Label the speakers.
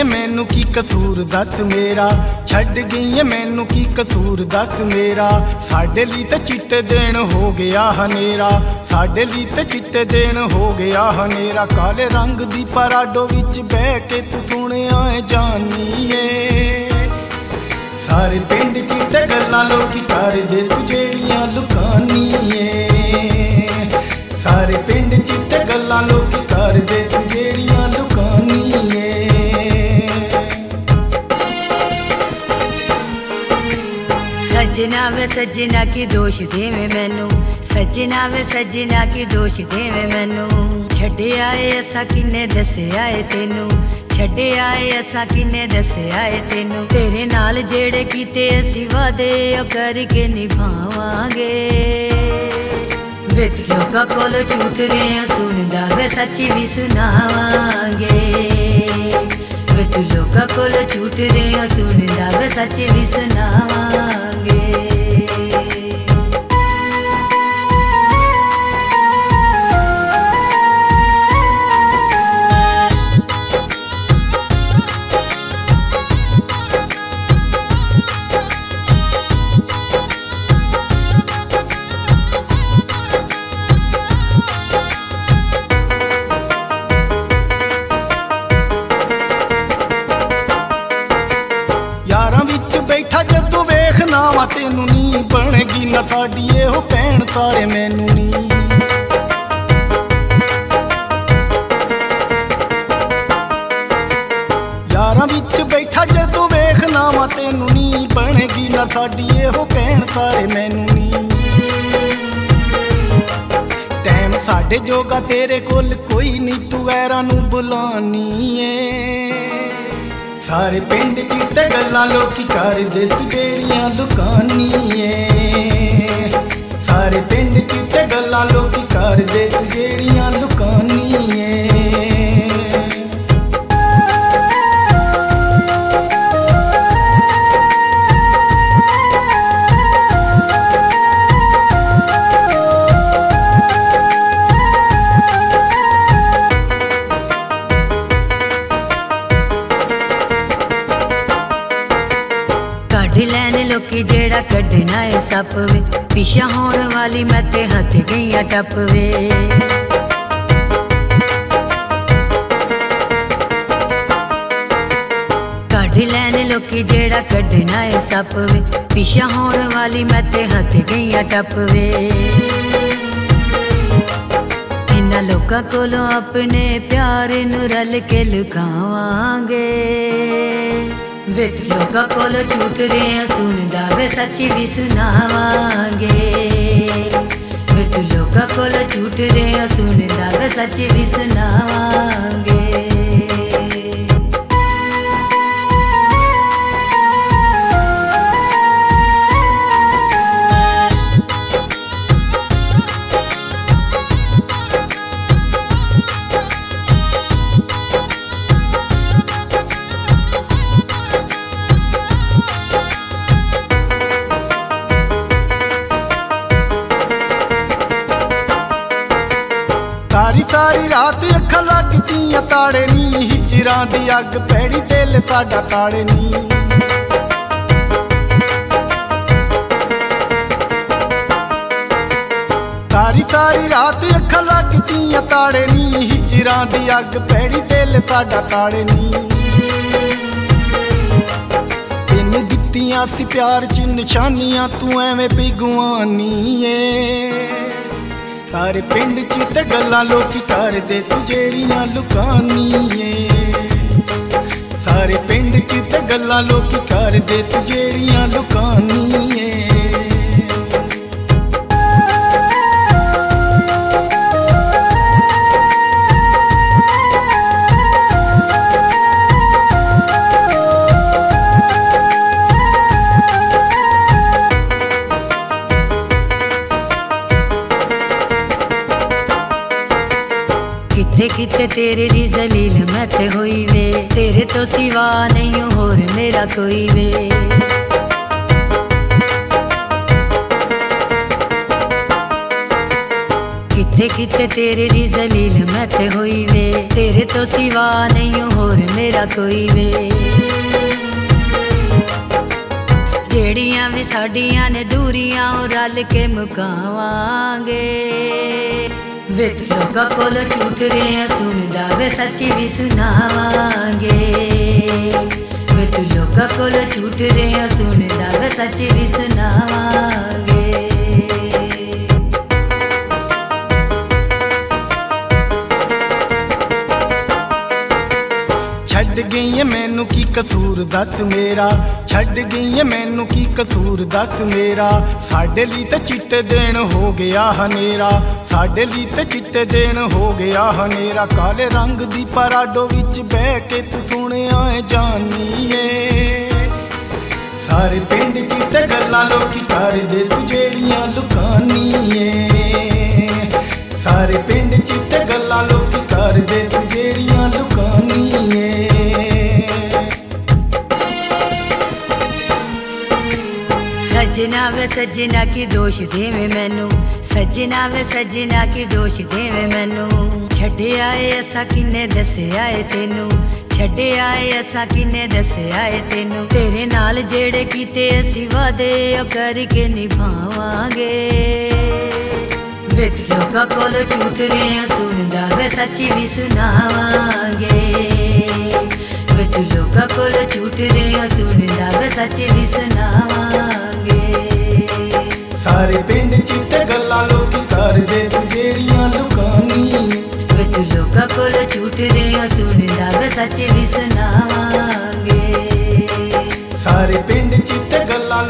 Speaker 1: है मैनू की कसूर दस मेरा, छड्ड गई है मैनू की कसूर दस मेरा। साडे ली ते चिट्टे दिन हो गया हनेरा, साडे ली ते चिट्टे दिन हो गया हनेरा। काले रंग दी पराडो विच बह के तू सुनिया है जानिए, सारे पिंड च ते गल्लां लोकी करदे तू जेड़ियां लुकानिए। सारे पिंड च ते गल्लां लोकी करदे तू जेड़ियां लुकानिए।
Speaker 2: सजना वे सजना की दोष देवे मैनू, सजना वे सजना की दोष देवे मैनू। छड्डे आए असा किन्ने दसे आए तेनू, छड्डे आए असा किन्ने दसे आए तेनू। तेरे नाल जेड़े कीते असी वादे ओ करके निभावांगे। वे तू लोकां कोल झूठ रहा सुनदा वे सच्ची भी सुनावांगे। वे तू लोकां कोल झूठ रहा सुनदा वे सच्ची भी सुनावांगे।
Speaker 1: बैठा जदू वेखना वा तेनू नी बनेगी ना साडी एहो कहण सारे मैनू नी। यारां विच बैठा जदू वेखना वा तेनू नी बनेगी ना साडी एहो कहण सारे मैनू नी। टैम साडे जोगा तेरे कोल कोई नी, तू गैरां नू बुलानी ए। सारे पिंड च ते गल्लां लोकी करदे तू जेड़ियां लुकानिए। सारे पिंड च ते गल्लां लोकी करदे तू जेड़ियां लुकानिए।
Speaker 2: कढ लैन लोकी जेड़ा कढना है सप वे, पिछा होने वाली मैं ते हथ गईया टप वे। कढ लैन लोकी जेड़ा कढना है सप वे, पिछा होने वाली मैं ते हथ गईया टप वे। इन्हां लोकां कोलों अपने प्यार नू रल के लुकावांगे। वे तू लोकां कोल झूठ रहा सुनदा वे सच्ची भी सुनावांगे। वे तू लोकां कोल झूठ रहा सुनदा वे सच्ची भी सुनावांगे।
Speaker 1: सारी सारी रात अखां लगदियां ताड़े नी, हिजरां दी अग पैड़ी दिल साडा ताड़े नी। सारी सारी रात अखां लगदियां ताड़े नी, हिजरां दी अग पैड़ी दिल साडा ताड़े नी। तेनू दित्तियां सी प्यार च निशानियां तू एवें पिगुआनी ए। सारे पिंड च ते गल्लां लोकी करदे तू जेड़ियां लुकानिए। सारे पिंड च ते गल्लां लोकी करदे तू जेड़ियां लुकानिए।
Speaker 2: किथे किथे तेरे ली जलील मैं ते होई वे, तेरे तो सिवा नहीं होर मेरा कोई वे। किथे किथे तेरे ली जलील मैं ते होई वे, तेरे तो सिवा नहीं होर मेरा कोई वे। जेड़ियां भी साडियां ने दूरियां रल के मुकावांगे। वे तू लोकां कोल झूठ रहा सुनदा वे सच्ची भी सुनावांगे। वे तू लोकां कोल झूठ रहा सुनदा वे सच्ची भी सुनावांगे।
Speaker 1: छड़ गई है मैनू की कसूर दस मेरा, छड़ गई है मैनू की कसूर दस मेरा। साडे ली ते चिट्टे दिन हो गया हनेरा, साडे ली ते चिट्टे दिन हो गया हनेरा। काले रंग दी पराडो विच बह के तू सुनिया है जानिए। सारे पिंड च ते गल्लां लोकी करदे तू जेड़ियां लुकानिए। सारे पिंड च ते गल्लां लोकी करदे तू जेड़ियां लुकानिए।
Speaker 2: सजना वे सजना की दोष देवे मैनू, सजना वे सजना की दोष देवे मैनू। छड्डे आए असा किन्ने दसे आए तेनू, छड्डे आए असा किन्ने दसे आए तेनू। तेरे नाल जेड़े कीते असी वादे ओ करके निभावांगे। वे तू लोकां कोल झूठ रहा सुनदा वे सच्ची भी सुनावांगे। वे तू लोकां कोल झूठ रहा सुनदा वे सच्ची भी सुनावांगे।
Speaker 1: सारे पिंड च ते गल्लां लोकी करदे तू जेड़ियां लुकानी।
Speaker 2: वे तू लोकां कोल झूठ रहा सुनदा वे सच्ची भी सुनावांगे।
Speaker 1: सारे पिंड च ते गल्लां